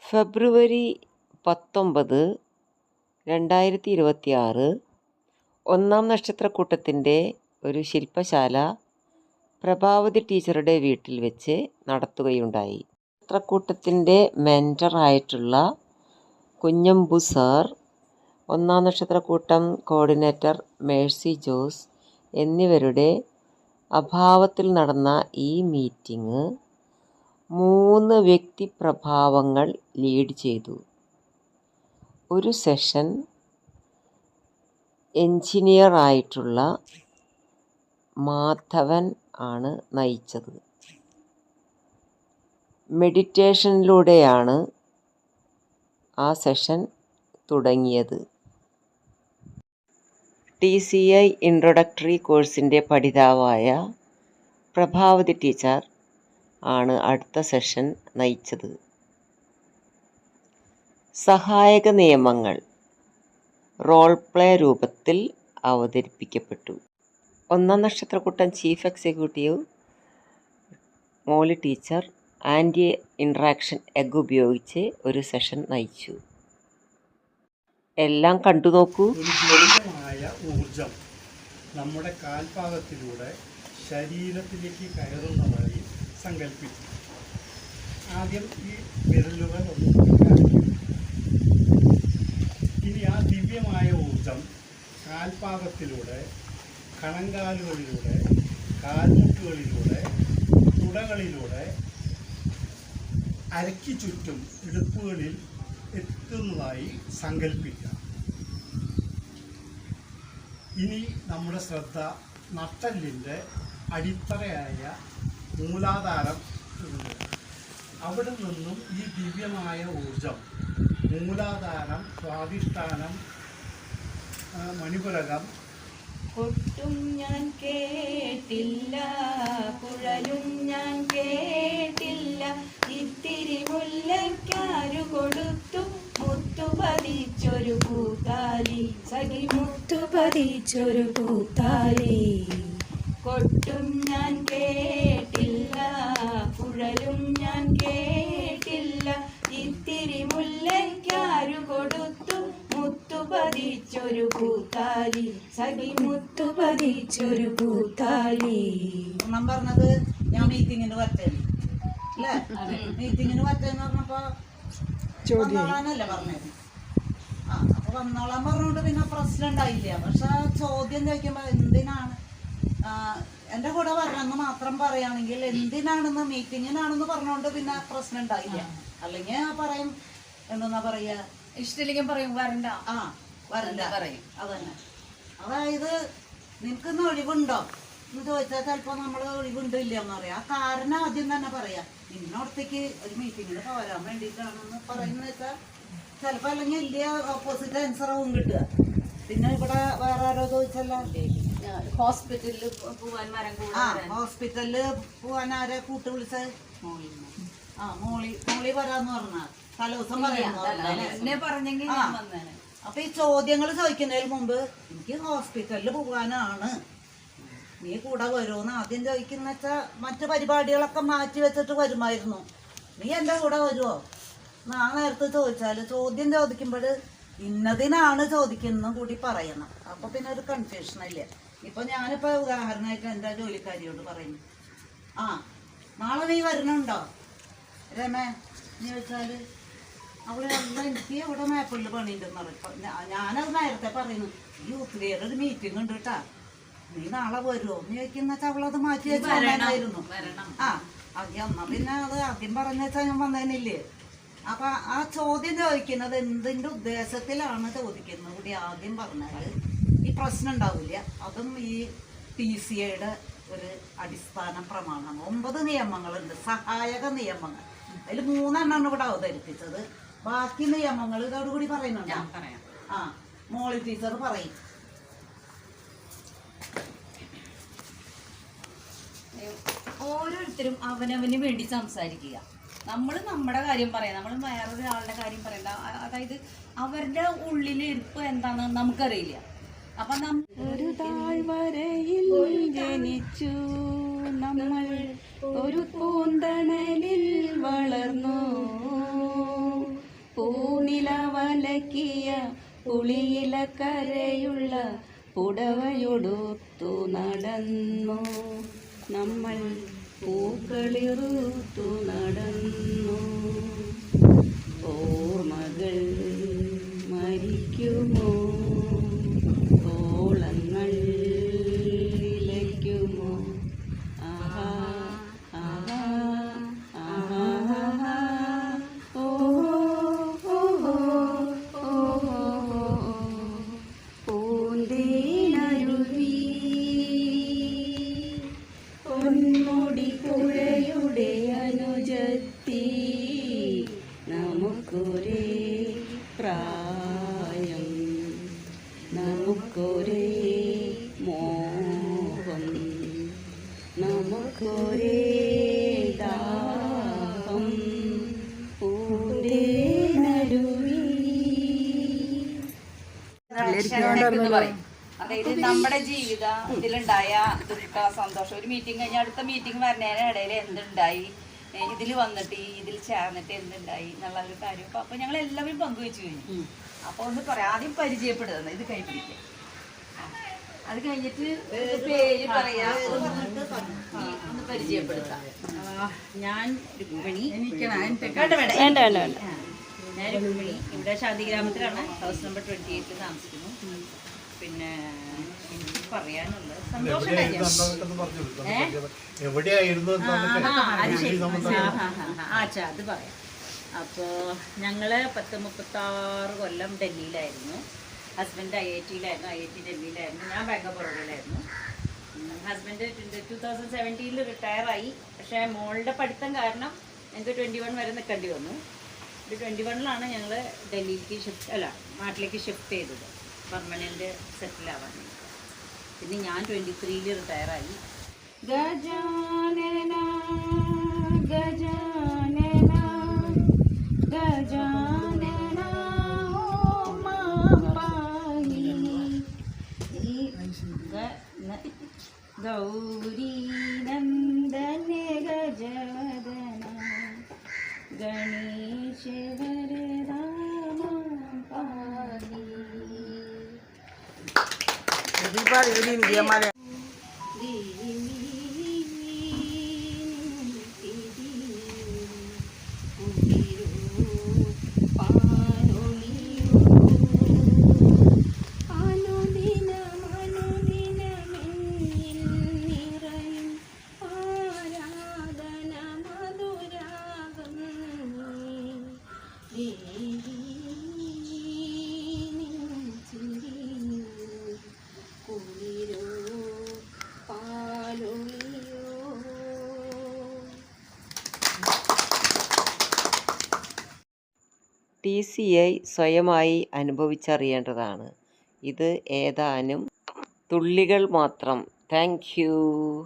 ഫെബ്രുവരി 19, 2026 ഒന്നാം നക്ഷത്രക്കൂട്ടത്തിൻ്റെ ഒരു ശില്പശാല പ്രഭാവതി ടീച്ചറുടെ വീട്ടിൽ വെച്ച് നടത്തുകയുണ്ടായി. നക്ഷത്രക്കൂട്ടത്തിൻ്റെ മെൻറ്ററായിട്ടുള്ള കുഞ്ഞമ്പു സാർ, ഒന്നാം നക്ഷത്രക്കൂട്ടം കോർഡിനേറ്റർ മേഴ്സി ജോസ് എന്നിവരുടെ അഭാവത്തിൽ നടന്ന ഈ മീറ്റിംഗ് 3 വ്യക്തിപ്രഭാവങ്ങൾ ലീഡ് ചെയ്തു. ഒരു സെഷൻ എൻജിനീയറായിട്ടുള്ള മാധവൻ ആണ് നയിച്ചത്. മെഡിറ്റേഷനിലൂടെയാണ് ആ സെഷൻ തുടങ്ങിയത്. TCI ഇൻട്രൊഡക്ടറി കോഴ്സിൻ്റെ പഠിതാവായ പ്രഭാവതി ടീച്ചർ ആണ് അടുത്ത സെഷൻ നയിച്ചത്. സഹായക നിയമങ്ങൾ റോൾ പ്ലേ രൂപത്തിൽ അവതരിപ്പിക്കപ്പെട്ടു. ഒന്നാം നക്ഷത്രക്കൂട്ടം ചീഫ് എക്സിക്യൂട്ടീവ് മോളി ടീച്ചർ ആൻറ്റി ഇൻട്രാക്ഷൻ എഗ് ഉപയോഗിച്ച് ഒരു സെഷൻ നയിച്ചു. എല്ലാം കണ്ടു നോക്കൂ. ഊർജം നമ്മുടെ കാൽപാദത്തിലൂടെ ശരീരത്തിലേക്ക് കയറുന്നതായി സങ്കല്പിച്ചു. ആദ്യം ഈ വിരലുകൾ ഒന്ന് കാണിക്കും. ഇനി ആ ദിവ്യമായ ഊർജം കാൽപാദത്തിലൂടെ, കണങ്കാലുകളിലൂടെ, കാൽമുട്ടുകളിലൂടെ, തുടകളിലൂടെ, അരയ്ക്ക് ചുറ്റും ഇടുപ്പുകളിൽ എത്തുന്നതായി സങ്കല്പിക്കാം. ഇനി നമ്മുടെ ശ്രദ്ധ നട്ടെല്ലിൻ്റെ അടിത്തറയായ മൂലാധാരം, അവിടെ നിന്നും ഈ ദിവ്യമായ ഊർജം മൂലാധാരം, സ്വാധിഷ്ഠാനം, മണിപുരകം, കൊട്ടും ഞാൻ കേട്ടില്ല, കുഴലും ഞാൻ കേട്ടില്ല, ഇത്തിരി മുല്ലയ്ക്കാരു കൊടുത്തു മുത്തു പതിച്ചൊരു പൂത്താലി, സഖി മുത്തു പതിച്ചൊരു പൂത്താലി. കൊട്ടും ഞാൻ കേട്ടില്ല, കുഴലും ഞാൻ കേട്ടില്ല, ഇത്തിരി മുല്ലയ്ക്കാരു കൊടുത്തു മുത്തു പതിച്ചൊരു പൂത്താലി, സഖി മുത്തു പതിച്ചൊരു പൂത്താലി. ഒന്നാം പറഞ്ഞത് ഞാൻ മീറ്റിങ്ങിന് വരട്ടെ അല്ലേ? മീറ്റിങ്ങിന് വരട്ടെന്ന് പറഞ്ഞപ്പോ വന്നോളാനല്ലേ പറഞ്ഞത്. അപ്പൊ വന്നോളാൻ പറഞ്ഞോണ്ട് പിന്നെ പ്രശ്നം ഉണ്ടായില്ല. പക്ഷെ ചോദ്യം ചോദിക്കുമ്പോ എന്തിനാണ് എന്റെ കൂടെ വരണമെന്ന് മാത്രം പറയുകയാണെങ്കിൽ എന്തിനാണെന്ന് മീറ്റിങ്ങിനാണെന്ന് പറഞ്ഞോണ്ട് പിന്നെ പ്രശ്നം ഉണ്ടായില്ല. അല്ലെങ്കിൽ പറയും എന്താ പറയാ, ഇഷ്ടമില്ലെങ്കിൽ പറയും വരണ്ട. വരണ്ട പറയും. അതന്നെ. അതായത് നിനക്കിന്ന് ഒഴിവുണ്ടോ എന്ന് ചോദിച്ചാൽ ചിലപ്പോ നമ്മള് ഒഴിവുണ്ടില്ല എന്ന് പറയാം. ആ കാരണം ആദ്യം തന്നെ പറയാം. ഇന്നോടത്തേക്ക് ഒരു മീറ്റിങ്ങിന് പോരാൻ വേണ്ടിയിട്ടാണെന്ന് പറയുന്ന വെച്ചാൽ ചിലപ്പോ അല്ലെങ്കിൽ വലിയ ഓപ്പോസിറ്റ് ആൻസറാവും കിട്ടുക. പിന്നെ ഇവിടെ വേറെ ആരോ ചോദിച്ചല്ലോ, ഹോസ്പിറ്റലിൽ പോവാൻ ഹോസ്പിറ്റലില് പോവാൻ ആരെ കൂട്ട് വിളിച്ചത്? മോളി വരാന്ന് പറഞ്ഞാൽ തലേദിവസം പറഞ്ഞെങ്കിൽ. അപ്പൊ ഈ ചോദ്യങ്ങൾ ചോദിക്കുന്നതിന് മുമ്പ് എനിക്ക് ഹോസ്പിറ്റലിൽ പോകാനാണ്, നീ കൂടെ വരുമോന്ന് ആദ്യം ചോദിക്കുന്ന വെച്ചാൽ മറ്റു പരിപാടികളൊക്കെ മാറ്റി വെച്ചിട്ട് വരുമായിരുന്നു. നീ എൻ്റെ കൂടെ വരുമോ ആ നേരത്തെ ചോദിച്ചാൽ ചോദ്യം ചോദിക്കുമ്പോൾ ഇന്നതിനാണ് ചോദിക്കുന്നത് കൂടി പറയണം. അപ്പൊ പിന്നെ ഒരു കൺഫ്യൂഷനില്ല. ഇപ്പൊ ഞാനിപ്പോ ഉദാഹരണമായിട്ട് എൻ്റെ ജോലിക്കാരിയോട് പറയുന്നു, നാളെ നീ വരുന്നുണ്ടോ രമേ എന്ന് ചോദിച്ചാല് അവള് എനിക്ക് ഇവിടെ മേപ്പിളിൽ പണിയുണ്ടെന്ന് പറയും. ഞാനത് നേരത്തെ പറയുന്നു, ഈ യൂത്ത് ലീഡർ ഒരു മീറ്റിംഗ് ഉണ്ട് കേട്ടാ, നീ നാളെ വരുമോ എന്ന് ചോദിക്കുന്ന വെച്ചാൽ അവളത് മാറ്റി വെച്ചായിരുന്നു. എന്നാ പിന്നെ അത് ആദ്യം പറഞ്ഞ വെച്ചാൽ ഞാൻ വന്നതിനില്ലേ. അപ്പൊ ആ ചോദ്യം ചോദിക്കുന്നത് എന്തിന്റെ ഉദ്ദേശത്തിലാണ് ചോദിക്കുന്നത് കൂടി ആദ്യം പറഞ്ഞാൽ ഈ പ്രശ്നം ഉണ്ടാവില്ല. അതും ഈ TCIയുടെ ഒരു അടിസ്ഥാന പ്രമാണം. 9 നിയമങ്ങളുണ്ട്, സഹായക നിയമങ്ങൾ. അതിൽ 3 എണ്ണമാണ് ഇവിടെ അവതരിപ്പിച്ചത്. ബാക്കി നിയമങ്ങൾ ഇതോടുകൂടി പറയുന്നുണ്ടോ? മോളി ടീച്ചർ പറയും. ഓരോരുത്തരും അവനവന് വേണ്ടി സംസാരിക്കുക. നമ്മൾ നമ്മുടെ കാര്യം പറയാം, നമ്മൾ വേറൊരാളുടെ കാര്യം പറയണ്ട. അതായത് അവരുടെ ഉള്ളിലെ ഇരിപ്പ് എന്താണെന്ന് നമുക്കറിയില്ല. അപ്പൊ ഒരു താഴ്വരയിൽ ജനിച്ചു നമ്മൾ, ഒരു പൂന്തണലിൽ വളർന്നു, അലക്കിയ പുളിയില കരയുള്ള പുടവയൊടുത്തു നടന്നു നമ്മൾ പൂക്കളിറുത്തു നടന്നു. ഓർമ്മകൾ മരിക്കുമോ, ഓളങ്ങൾ ഇലയ്ക്കുമോ? ആഹാ ആഹാ ആഹാ ആഹാ. ഓ ഓ ഓ പൂന്തേനരുവി പൊന്മുടി പുഴയുടെ അനുജത്തി, നമുക്കൊരേ പ്രായം, നമുക്കൊരേ മോഹം, നമുക്കൊരേ ദാഹം. പൂന്തേനരുവി. എന്ന് പറയും. അതായത് നമ്മുടെ ജീവിതത്തിലുണ്ടായ ദുഃഖ സന്തോഷം, ഒരു മീറ്റിംഗ് കഴിഞ്ഞാൽ അടുത്ത മീറ്റിംഗ് വരുന്നതിനിടയിൽ എന്തുണ്ടായി, ഇതിൽ വന്നിട്ട് ഇതിൽ ചേർന്നിട്ട് എന്തുണ്ടായി എന്നുള്ള ഒരു കാര്യം അപ്പൊ ഞങ്ങൾ എല്ലാവരും പങ്കുവെച്ചു കഴിഞ്ഞു. അപ്പൊ ഒന്ന് പറയാം, ആദ്യം പരിചയപ്പെടുന്നത് ഇത് കൈപിടിക്കുക, അത് കഴിഞ്ഞിട്ട് പേര് പറയാ, ഒന്ന് പരിചയപ്പെടുത്താം. ഞാൻ രുക്മിണി. വേണ്ട വേണ്ട. ഞാൻ രുക്മിണി, ഇവിടെ ശാന്തിഗ്രാമത്തിലാണ്, ഹൗസ് നമ്പർ 28 താമസിക്കുന്നു. പിന്നെ എനിക്ക് പറയാനുള്ളത് സന്തോഷം എവിടെയായിരുന്നു അത് പറയാം. അപ്പോൾ ഞങ്ങള് 36 കൊല്ലം ഡൽഹിയിലായിരുന്നു. Husband IIT-യിലായിരുന്നു, IIT ഡൽഹിയിലായിരുന്നു. ഞാൻ ബാങ്ക് ഓഫ് ബറോഡയിലായിരുന്നു. ഹസ്ബൻഡ് 2017 റിട്ടയറായി. പക്ഷേ മോളുടെ പഠിത്തം കാരണം ഞങ്ങൾക്ക് 21 വരെ നിൽക്കേണ്ടി വന്നു. 21-ലാണ് ഞങ്ങൾ ഡൽഹിയിലേക്ക് നാട്ടിലേക്ക് ഷിഫ്റ്റ് ചെയ്തത്, പെർമനൻറ്റ് സെറ്റിലാവാൻ. പിന്നെ ഞാൻ 23-ൽ റിട്ടയറായി. ഗജാനന ഗജാനന ഗജാനന മാപാഹി ഗൗരി നന്ദന ഗജവദന ഗണേശ വരദാമ പാഹി. TCI സ്വയമായി അനുഭവിച്ചറിയേണ്ടതാണ്. ഇത് ഏതാനും തുള്ളികൾ മാത്രം. Thank you.